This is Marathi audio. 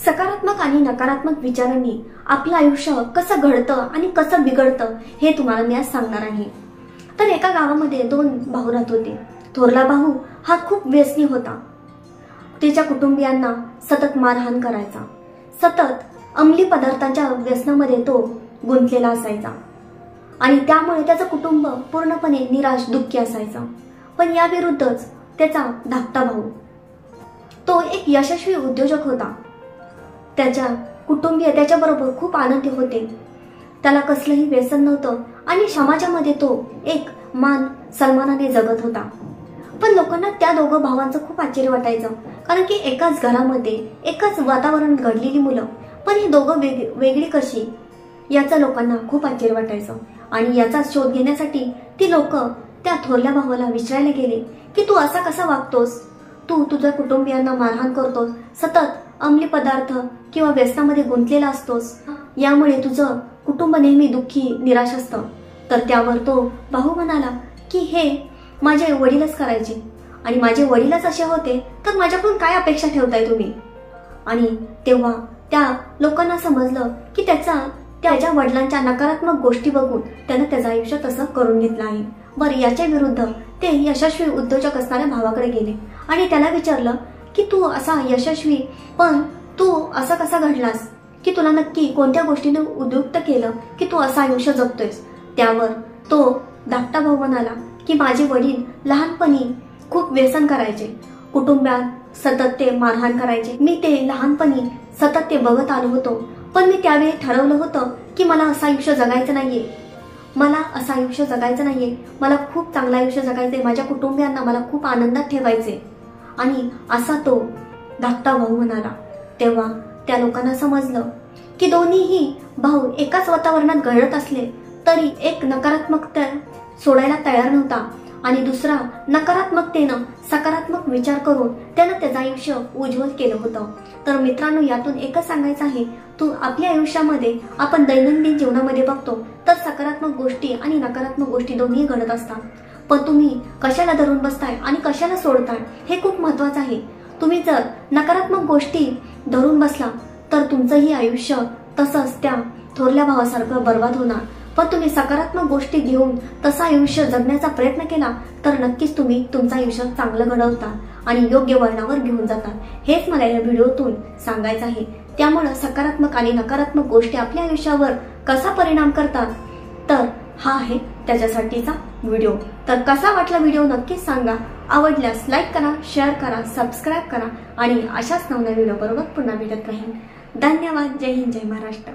सकारात्मक आणि नकारात्मक विचारांनी आपलं आयुष्य कसं घडतं आणि कसं बिघडतं हे तुम्हाला मी आज सांगणार आहे। तर एका गावामध्ये दोन भाऊ राहत होते। थोरला भाऊ हा खूप व्यसनी होता। त्याच्या कुटुंबियांना सतत मारहाण करायचा, सतत अंमली पदार्थांच्या व्यसनामध्ये तो गुंतलेला असायचा आणि त्यामुळे त्याचं कुटुंब पूर्णपणे निराश दुःखी असायचं। पण या विरुद्धच त्याचा धाकटा भाऊ, तो एक यशस्वी उद्योजक होता। त्याच्या कुटुंबीय त्याच्याबरोबर खूप आनंदी होते। त्याला कसलंही व्यसन नव्हतं आणि समाजामध्ये तो एक मान सन्मानाने जगत होता। पण लोकांना त्या दोघं भावांचं खूप आश्चर्य वाटायचं, कारण की एकाच घरामध्ये एकाच वातावरण घडलेली मुलं, पण ही दोघं वेगळी कशी याचं लोकांना खूप आश्चर्य वाटायचं। आणि याचा शोध घेण्यासाठी ती लोक त्या थोरल्या भावाला विचारायला गेले की तू असा कसा वागतोस, तू तुझ्या कुटुंबियांना मारहाण करतोस, सतत अंमली पदार्थ किंवा व्यसनामध्ये गुंतलेला असतोस, यामुळे तुझं कुटुंब नेहमी दुःखी निराश असतं। तर त्यावर तो भाऊ म्हणाला की हे माझे वडीलच करायचे आणि माझे वडीलच असे होते, तर माझ्याकडून काय अपेक्षा ठेवताय तुम्ही। आणि तेव्हा त्या लोकांना समजलं की त्याच्या वडिलांच्या नकारात्मक गोष्टी बघून त्यानं त्याचं आयुष्य तसं करून घेतलं आहे। बरं, याच्या विरुद्ध ते यशस्वी उद्योजक असणाऱ्या भावाकडे गेले आणि त्याला विचारलं की तू असा यशस्वी, पण तू असा कसा घडलास, की तुला नक्की कोणत्या गोष्टीने उद्युक्त केलं की तू असं आयुष्य जगतोयस। त्यावर तो धाकटा भाऊ म्हणाला की माझे वडील लहानपणी खूप व्यसन करायचे, कुटुंबात सतत ते मारहाण करायचे। मी ते लहानपणी सतत ते बघत आलो होतो, पण मी त्यावेळी ठरवलं होतं की मला असं आयुष्य जगायचं नाहीये, मला खूप चांगलं आयुष्य जगायचंय, माझ्या कुटुंबियांना मला खूप आनंदात ठेवायचे। आणि असा तो धाकटा भाऊ म्हणाला। तेव्हा त्या लोकांना समजलं की दोन्हीही भाऊ एकाच वातावरणात घडत असले तरी एक नकारात्मकता सोडायला तयार नव्हता आणि दुसरा नकारात्मकतेनं सकारात्मक विचार करून त्यानं त्याचं आयुष्य उज्ज्वल केलं होतं। तर मित्रांनो, यातून एकच सांगायचं आहे, तू आपल्या आयुष्यामध्ये आपण दैनंदिन जीवनामध्ये बघतो तर सकारात्मक गोष्टी आणि नकारात्मक गोष्टी दोन्ही घडत असतात, पण तुम्ही कशाला धरून बसताय आणि कशाला सोडताय हे खूप महत्वाचं आहे। तुम्ही जर नकारात्मक गोष्टी धरून बसला तर तुमचंही आयुष्य तसंच त्या थोरल्या भावासारखं बर्बाद होणार। पण तुम्ही सकारात्मक गोष्टी घेऊन तसं आयुष्य जगण्याचा प्रयत्न केला तर नक्कीच तुम्ही तुमचं आयुष्य चांगलं घडवता आणि योग्य वळणावर घेऊन जाता। हेच मला या व्हिडिओतून सांगायचं आहे। त्यामुळे सकारात्मक आणि नकारात्मक गोष्टी आपल्या आयुष्यावर कसा परिणाम करतात, तर हा आहे त्याच्यासाठीचा व्हिडिओ। तर कसा वाटला व्हिडिओ नक्कीच सांगा। आवडल्यास लाईक करा, शेअर करा, सबस्क्राईब करा आणि अशाच नवनवीन व्हिडिओ बरोबर पुन्हा भेटत राहीन। धन्यवाद। जय हिंद, जय महाराष्ट्र।